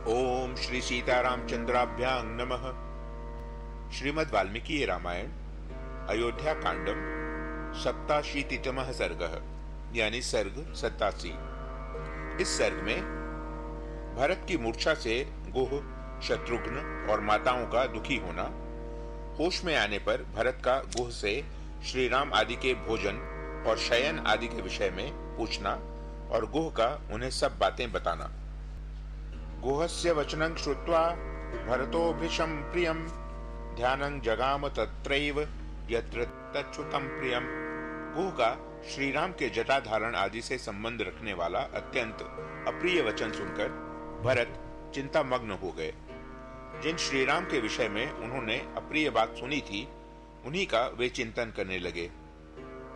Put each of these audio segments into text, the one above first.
ओम श्री सीतारामचंद्राभ्यां नमः। श्रीमद् वाल्मीकि रामायण अयोध्या कांडम सप्ताशीतितमः सर्गः यानी सर्ग 87। इस सर्ग में भरत की मूर्छा से गुह, शत्रुघ्न और माताओं का दुखी होना, होश में आने पर भरत का गुह से श्री राम आदि के भोजन और शयन आदि के विषय में पूछना और गुह का उन्हें सब बातें बताना। गुहस्य वचनं श्रुत्वा भरतो भृशं प्रियं ध्यानं जगाम तत्रैव यत्र तच्छ्रुतं प्रियम। गुह का श्री राम के जटाधारण आदि से संबंध रखने वाला अत्यंत अप्रिय वचन सुनकर भरत चिंता मग्न हो गए। जिन श्री राम के विषय में उन्होंने अप्रिय बात सुनी थी, उन्हीं का वे चिंतन करने लगे।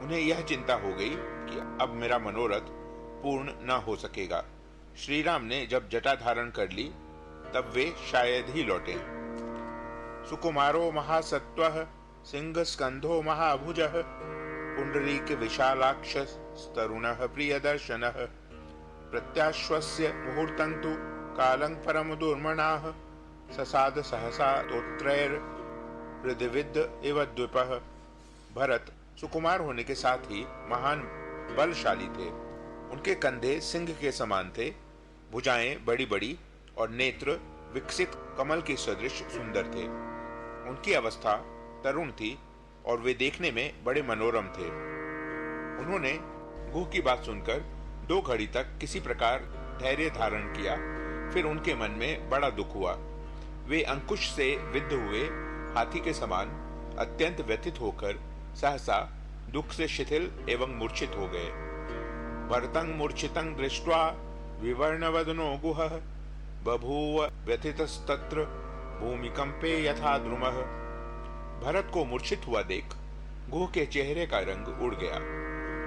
उन्हें यह चिंता हो गई कि अब मेरा मनोरथ पूर्ण न हो सकेगा। श्री राम ने जब जटा धारण कर ली तब वे शायद ही लौटे। सुकुमारो महासत्वः सिंह स्कंधो महाभुजः पुंडरीक विशालाक्षः तरुणः प्रियदर्शनः प्रत्याश्वस्य मुहूर्तं तु कालं परम दुर्मणाः ससाद सहसा तोत्रैर हृदविद इव द्विपः। भरत सुकुमार होने के साथ ही महान बलशाली थे। उनके कंधे सिंह के समान थे, भुजाएं बड़ी बड़ी और नेत्र विकसित कमल के सदृश सुंदर थे। उनकी अवस्था तरुण थी और वे देखने में बड़े मनोरम थे। उन्होंने गुह की बात सुनकर 2 घड़ी तक किसी प्रकार धैर्य धारण किया। फिर उनके मन में बड़ा दुख हुआ। वे अंकुश से विद्ध हुए हाथी के समान अत्यंत व्यथित होकर सहसा दुख से शिथिल एवं मूर्छित हो गए। भरतं मूर्छितं दृष्ट्वा विवर्णवदनो गुहः बभूव व्यथितस्तत्र भूमिकंपे यथा द्रुमः। भरत को मूर्छित हुआ देख गुह के चेहरे का रंग उड़ गया।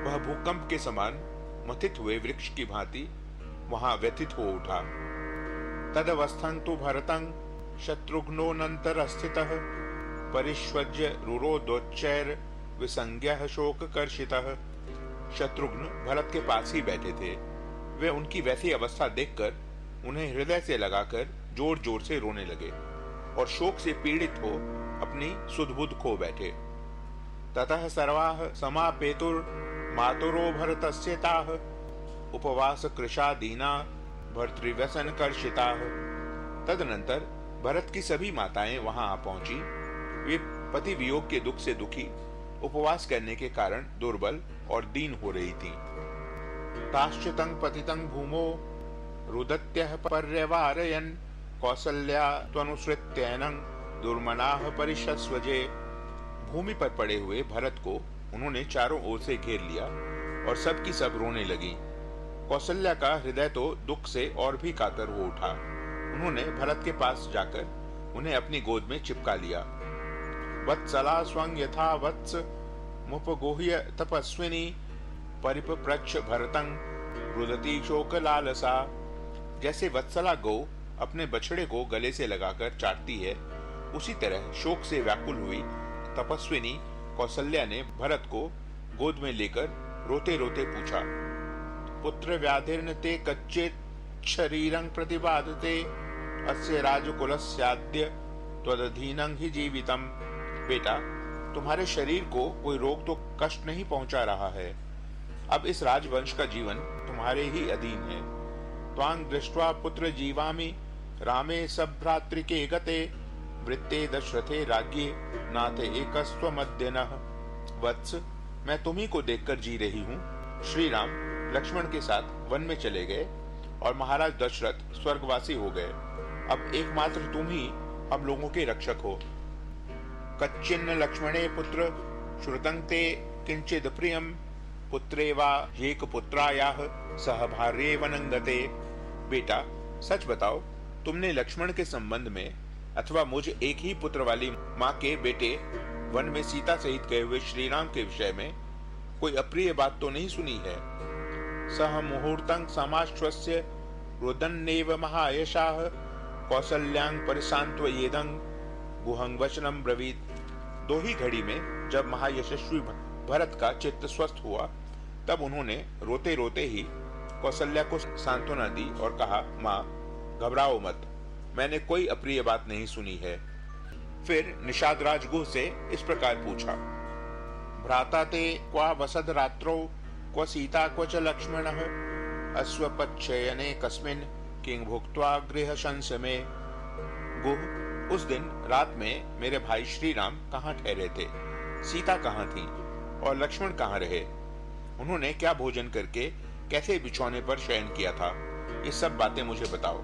वह भूकंप के समान मथित हुए वृक्ष की भांति वहां व्यथित हो उठा। तदवस्थं तु भरतं शत्रुघ्नोऽनन्तरः स्थितः परिष्वज्य रुरोदोच्चैर विसंज्ञः शोककर्षितः। शत्रुघ्न भरत के पास ही बैठे थे। वे उनकी वैसी अवस्था देखकर उन्हें हृदय से लगाकर जोर जोर से रोने लगे और शोक से पीड़ित हो अपनी सुध-बुध खो बैठे। ततः सर्वाः समापेतुर मातुरो भरतस्य ताः उपवास कृशा दीना भर्तृव्यसन कर्षिताः। तदनंतर भरत की सभी माताएं वहां आ पहुंची। वे पति वियोग के दुख से दुखी, उपवास करने के कारण दुर्बल और दीन हो रही थीं। ताश्चितं पतितं भूमो रुदत्यः पर्यवारयन् कौसल्या त्वनुसृत्यैनं दुर्मनाः परिषस्वजे। भूमि पर पड़े हुए भरत को उन्होंने चारों ओर से घेर लिया और सब की सब रोने लगी। कौसल्या का हृदय तो दुख से और भी कातर हो उठा। उन्होंने भरत के पास जाकर उन्हें अपनी गोद में चिपका लिया। वत्सला स्वं यथा वत्स मुपगोह्य तपस्विनी परिपप्रच्छ भरतं रुदती शोक लालसा। जैसे वत्सला गौ अपने बछड़े को गले से लगाकर चाटती है, उसी तरह शोक से व्याकुल हुई तपस्विनी कौसल्या ने भरत को गोद में लेकर रोते रोते पूछा, पुत्र व्याधिर्न ते कच्चित् शरीरं प्रतिपादते अस्य राजकुलस्याद्य त्वदधीनं हि जीवितम्। बेटा, तुम्हारे शरीर को कोई रोग तो कष्ट नहीं पहुंचा रहा है। अब इस राजवंश का जीवन तुम्हारे ही अधीन है। त्वां दृष्ट्वा पुत्र जीवामि रामे सभ्रातृके गते वृत्ते दशरथे राज्ञे नाथे एकस्त्वमद्यनः। वत्स, मैं तुम्ही को देखकर जी रही हूँ। श्री राम लक्ष्मण के साथ वन में चले गए और महाराज दशरथ स्वर्गवासी हो गए। अब एकमात्र तुम ही हम लोगों के रक्षक हो। कच्चिन्न लक्ष्मणे पुत्र श्रुतं ते किंचिद प्रियम पुत्रे वा एक पुत्रायाः सह भार्ये वनंगते। बेटा, सच बताओ, तुमने लक्ष्मण के संबंध में अथवा मुझ एक ही पुत्र वाली माँ के बेटे वन में सीता सहित गए हुए श्री राम के विषय में कोई अप्रिय बात तो नहीं सुनी है। सह मुहूर्तं समाश्वस्य रुदन्नेव महायशाः कौसल्यां परिसान्त्वयेदं गुहं वचनं ब्रवीत। 2 ही घड़ी में जब महायशस्वी भरत का चित्त स्वस्थ हुआ, तब उन्होंने रोते रोते ही कौसल्या को सांत्वना दी और कहा, माँ, घबराओ मत, मैंने कोई अप्रिय बात नहीं सुनी है। फिर निषाद राज गुह से इस प्रकार पूछा, भ्राता ते क्वा वसद रात्रो क्व सीता क्व च लक्ष्मणः अश्वपच्छयने कस्मिन् किंग भुक्त्वा गृह शंस में। गुह, उस दिन रात में मेरे भाई श्री राम कहाँ ठहरे थे, सीता कहाँ थी और लक्ष्मण कहाँ रहे, उन्होंने क्या भोजन करके कैसे बिछौने पर शयन किया था, ये सब बातें मुझे बताओ।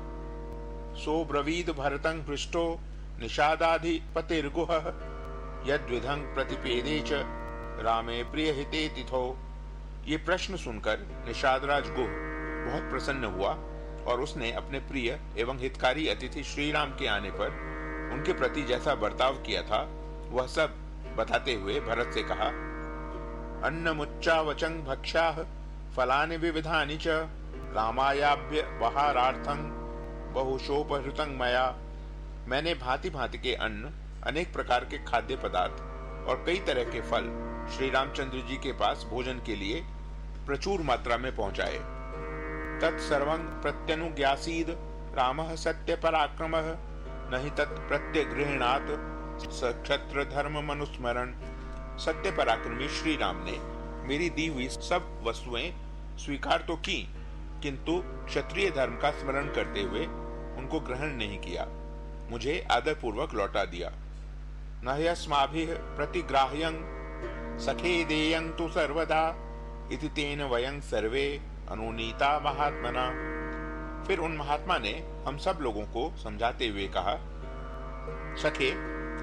सो ब्रवीद भरतं पृष्टो निषादाधिपतिर्गुह यद्विधं प्रतिपेदे च रामे प्रियहिते तिथो। ये प्रश्न सुनकर निषादराज गुह बहुत प्रसन्न हुआ और उसने अपने प्रिय एवं हितकारी अतिथि श्री राम के आने पर उनके प्रति जैसा बर्ताव किया था वह सब बताते हुए भरत से कहा, अन्नमुच्चावचं भक्ष्याः फलानि विविधानि च रामायाभ्य वहारार्थं बहुशोपहृतं मया। मैंने भांति भांति के अन्न, अनेक प्रकार के खाद्य पदार्थ और कई तरह के फल श्री रामचंद्र जी के पास भोजन के लिए प्रचुर मात्रा में पहुंचाए। तत्सर्वं प्रत्यनुज्ञासीद रामः सत्य पराक्रमः नहि तत् प्रत्यगृह्णात् सक्षत्र धर्म मनुस्मरण। सत्य पराक्रमी श्री राम ने मेरी दी हुई सब वस्तुएं स्वीकार तो की, किंतु क्षत्रिय धर्म का स्मरण करते हुए उनको ग्रहण नहीं किया, मुझे आदर पूर्वक लौटा दिया। न ह्यस्माभिः प्रतिग्राह्यं सखे देयं तु सर्वदा इति तेन वयं सर्वे अनुनीता महात्मना। फिर उन महात्मा ने हम सब लोगों को समझाते हुए कहा, सखे,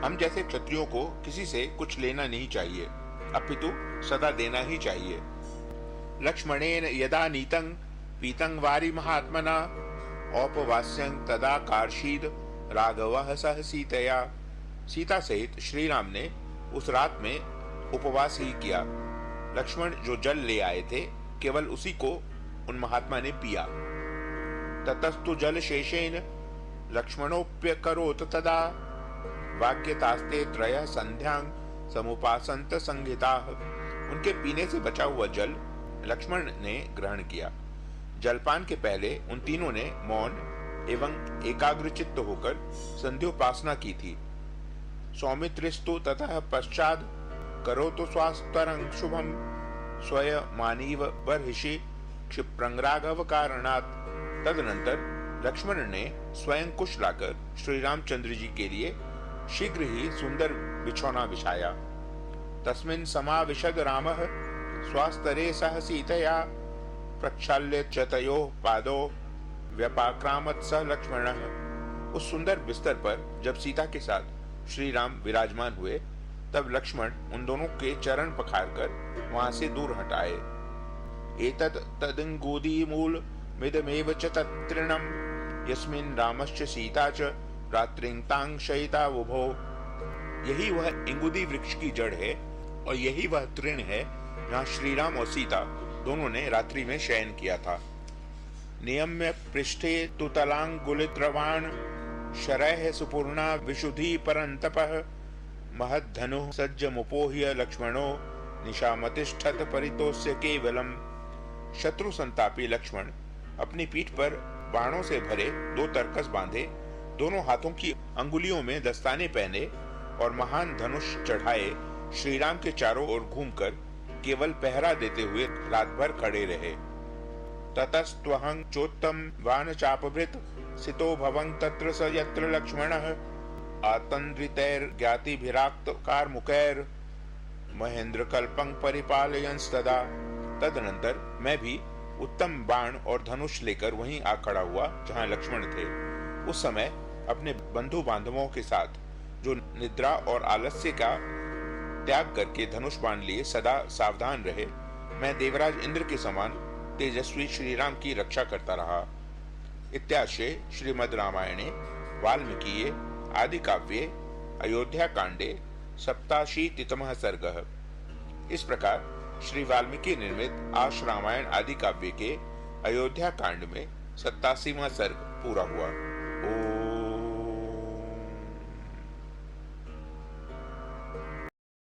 हम जैसे क्षत्रियों को किसी से कुछ लेना नहीं चाहिए, अपितु सदा देना ही चाहिए। लक्ष्मणेन यदा नीतं पीतं वारि महात्मना औपवास्यं तदा कार्षीद राघवः सह सीतया। सीता सहित श्री राम ने उस रात में उपवास ही किया। लक्ष्मण जो जल ले आए थे केवल उसी को उन महात्मा ने पिया। ततस्तु जल शेषेन लक्ष्मणोप्यकरोत तदा वाक्यतास्ते त्रयः संध्यां समुपासन्त संहिताः। उनके पीने से बचा हुआ जल लक्ष्मण ने ग्रहण किया। जलपान के पहले उन तीनों ने मौन एवं एकाग्रचित्त होकर संध्योपासना की थी। सौमित्रिस्तु ततः पश्चात् करोतु स्वास्तरं शुभं स्वयमानीव बर्हिषि क्षिप्रं राघव कारणात्। तदनंतर लक्ष्मण ने स्वयं कुश लाकर श्री रामचंद्र जी के लिए शीघ्र ही सुंदर बिछौना बिछाया। तस्मिन् समाविशद रामः स्वास्तरे सह सीतया प्रक्षाल्य च तयोः पादौ व्यपाक्रामत् स लक्ष्मणः। उस सुंदर बिस्तर पर जब सीता के साथ श्री राम विराजमान हुए तब लक्ष्मण उन दोनों के चरण पखारकर वहां से दूर हटाए। एतत् तदिंगूदी मूल मिदमेव च तत्तृणं यस्मिन् रामश्च सीता च रात्रिं तां शयिता उभौ। यही वह इंगुदी वृक्ष की जड़ है और यही वह तृण है जहाँ श्री राम और सीता दोनों ने रात्रि में शयन किया था। नियम्य पृष्ठे तुतलांगुलित्रवाण शरैः सुपूर्णा विशुद्धि परंतपः महद्धनु सज्जमुपोह्य लक्ष्मणो निशामतिष्ठत परितोष्य केवलम। शत्रु संतापी लक्ष्मण अपनी पीठ पर बाणों से भरे दो तरकस बांधे, दोनों हाथों की अंगुलियों में दस्ताने पहने और महान धनुष चढ़ाए श्री राम के चारों ओर घूमकर केवल पहरा देते हुए रात भर खड़े रहे। ततस्त्वहं चोत्तम वान चापभृत सितो भवं तत्र स यत्र लक्ष्मणः आतंद्रितैर ज्ञातिभिराक्त कारमुकैर महेंद्र कल्पं परिपालयंस्तदा। तदनंतर मैं भी उत्तम बाण और धनुष लेकर वहीं आ खड़ा हुआ जहां लक्ष्मण थे। उस समय अपने बंधु बांधवों के साथ जो निद्रा और आलस्य का त्याग करके धनुष बाण लिए सदा सावधान रहे, मैं देवराज इंद्र के समान तेजस्वी श्री राम की रक्षा करता रहा। इत्याशे श्रीमद् रामायणे वाल्मीकिये आदि काव्ये अयोध्या कांडे 87तमः सर्गः। इस प्रकार श्री वाल्मीकि निर्मित आश रामायण आदि काव्य के अयोध्या कांड में 87वां सर्ग पूरा हुआ। ओम